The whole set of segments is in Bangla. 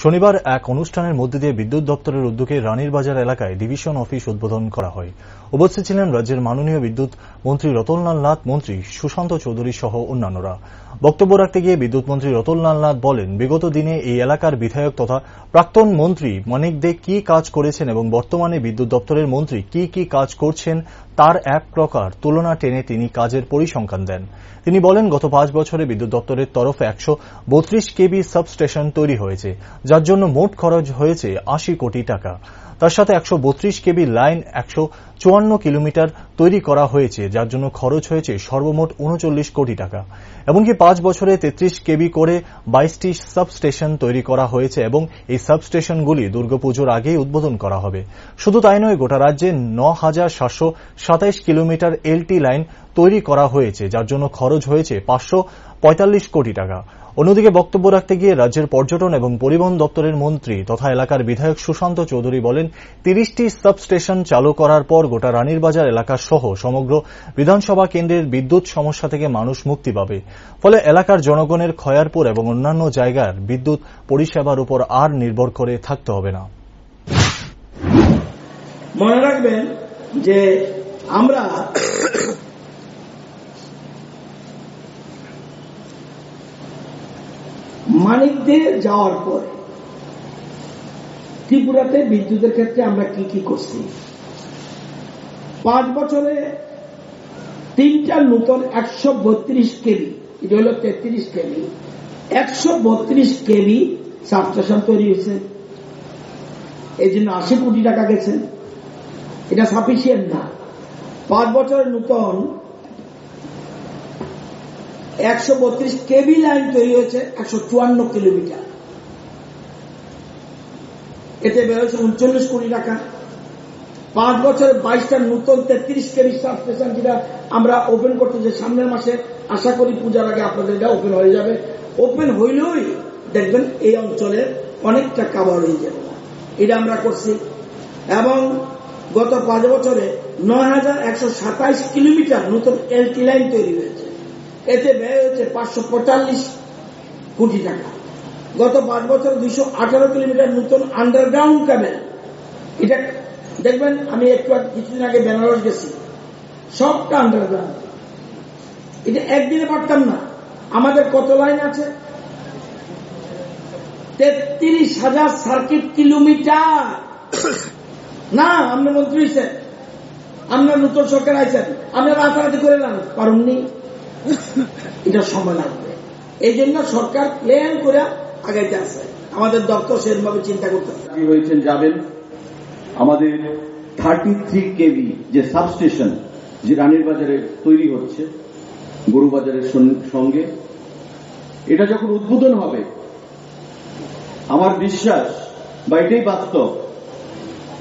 শনিবার এক অনুষ্ঠানের মধ্যে দিয়ে বিদ্যুৎ দপ্তরের উদ্যোগে রানীর বাজার এলাকায় ডিভিশন অফিস উদ্বোধন করা হয়। উপস্থিত ছিলেন রাজ্যের মাননীয় বিদ্যুৎ মন্ত্রী রতনলাল নাথ, মন্ত্রী সুশান্ত চৌধুরী সহ অন্যান্যরা। বক্তব্য রাখতে গিয়ে বিদ্যুৎ মন্ত্রী রতনলাল নাথ বলেন, বিগত দিনে এই এলাকার বিধায়ক তথা প্রাক্তন মন্ত্রী মানিক দে কি কাজ করেছেন এবং বর্তমানে বিদ্যুৎ দপ্তরের মন্ত্রী কি কাজ করছেন তার এক প্রকার তুলনা টেনে তিনি কাজের পরিসংখ্যান দেন। তিনি বলেন, গত 5 বছরে বিদ্যুৎ দপ্তরের তরফে 132 কেবি সাবস্টেশন তৈরি হয়েছে, যার জন্য মোট খরচ হয়েছে 80 কোটি টাকা। তার সাথে 132 কেবি লাইন 154 কিলোমিটার তৈরি করা হয়েছে, যার জন্য খরচ হয়েছে সর্বমোট 39 কোটি টাকা। এমনকি 5 বছরে 33 কেবি করে 22টি সাবস্টেশন তৈরি করা হয়েছে এবং এই সাবস্টেশনগুলি দুর্গাপুজোর আগেই উদ্বোধন করা হবে। শুধু তাই নয়, গোটা রাজ্যে 9,727 কিলোমিটার এলটি লাইন তৈরি করা হয়েছে, যার জন্য খরচ হয়েছে 545 কোটি টাকা। অন্যদিকে বক্তব্য রাখতে গিয়ে রাজ্যের পর্যটন এবং পরিবহন দপ্তরের মন্ত্রী তথা এলাকার বিধায়ক সুশান্ত চৌধুরী বলেন, 30টি সাবস্টেশন চালু করার পর গোটা রানীর বাজার এলাকা সহ সমগ্র বিধানসভা কেন্দ্রের বিদ্যুৎ সমস্যা থেকে মানুষ মুক্তি পাবে। ফলে এলাকার জনগণের খয়ারপুর এবং অন্যান্য জায়গার বিদ্যুৎ পরিষেবার উপর আর নির্ভর করে থাকতে হবে না। মনে রাখবেন যে আমরা মানিক দে যাওয়ার পরে ত্রিপুরাতে বিদ্যুতের ক্ষেত্রে আমরা কি করছি। 5 বছরে 3টা নতুন 132 কেবি, এটা হল 33 কেবি, 132 কেবি সাবস্টেশন তৈরি হয়েছে। এই জন্য 80 কোটি টাকা গেছে। এটা সাফিসিয়েন্ট না। 5 বছরের নতুন 132 কেবি লাইন তৈরি হয়েছে 154 কিলোমিটার, এতে বেরোচ্ছে 39 কোটি টাকা। 5 বছরে 22টা নতুন 33 কেবি সাবস্টেশন, যেটা আমরা ওপেন করতে যে সামনের মাসে আশা করি পূজার আগে আপনাদের এটা ওপেন হয়ে যাবে। ওপেন হইলেই দেখবেন এই অঞ্চলের অনেকটা কাভার হয়ে যাবে, এটা আমরা করছি। এবং গত 5 বছরে 9,127 কিলোমিটার নতুন এলটি লাইন তৈরি হয়েছে, এতে ব্যয় হচ্ছে 545 কোটি টাকা। গত 5 বছরে 218 কিলোমিটার নতুন আন্ডারগ্রাউন্ড কেবল, এটা দেখবেন আমি কিছুদিন আগে বেনারস গেছি, সবটা আন্ডারগ্রাউন্ড। এটা একদিনে পারতাম না। আমাদের কত লাইন আছে? 33,000 সার্কিট কিলোমিটার। না, আমরা মন্ত্রী হয়েছেন, আমরা নতুন সরকার আইছেন, আমরা রাতারাতি করে না পারুননি, এটা সময় লাগবে। এই জন্য সরকার প্ল্যান করে আগাইতে আছে, আমাদের দপ্তর সেরকমভাবে চিন্তা করতে হয়েছেন। যাবেন আমাদের 33 কেবি যে সাবস্টেশন যে রানীর বাজারে তৈরি হচ্ছে গরু বাজারের সঙ্গে, এটা যখন উদ্বোধন হবে, আমার বিশ্বাস বা এটাই বাস্তব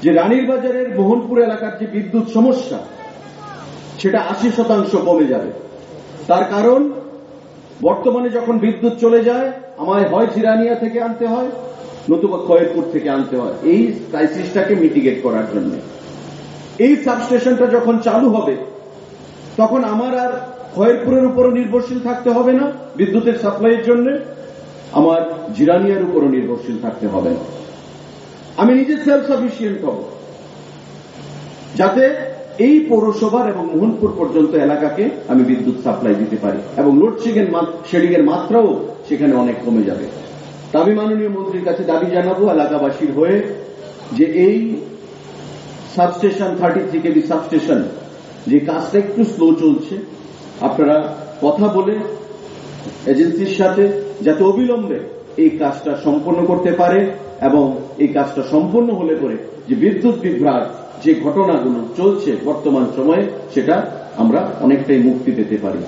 যে রানীর বাজারের মোহনপুর এলাকার যে বিদ্যুৎ সমস্যা সেটা 80% কমে যাবে। তার কারণ বর্তমানে যখন বিদ্যুৎ চলে যায় আমায় হয় জিরানিয়া থেকে আনতে হয়, নতুবা খয়েরপুর থেকে আনতে হয়, এই ক্রাইসিসটাকে মিটিগেট করার জন্য। এই সাবস্টেশনটা যখন চালু হবে তখন আমার আর খয়েরপুরের উপরও নির্ভরশীল থাকতে হবে না বিদ্যুতের সাপ্লাইয়ের জন্য, আমার জিরানিয়ার উপরও নির্ভরশীল থাকতে হবে না। আমি নিজে সেলফ সাফিসিয়েন্ট হব, যাতে এই পৌরসভার এবং মোহনপুর পর্যন্ত এলাকাকে আমি বিদ্যুৎ সাপ্লাই দিতে পারি এবং লোডশেডিং এর মাত্রাও সেখানে অনেক কমে যাবে। তা আমি মাননীয় মন্ত্রীর কাছে দাবি জানাবো এলাকাবাসীর হয়ে যে এই সাবস্টেশন 33 কেবি সাবস্টেশন যে কাজটা একটু স্লো চলছে, আপনারা কথা বলে এজেন্সির সাথে যাতে অবিলম্বে এই কাজটা সম্পন্ন করতে পারে এবং এই কাজটা সম্পন্ন হলে পরে যে বিদ্যুৎ বিভ্রাট যে ঘটনাগুলো চলছে বর্তমান সময়ে, সেটা আমরা অনেকটাই মুক্তি পেতে পারি।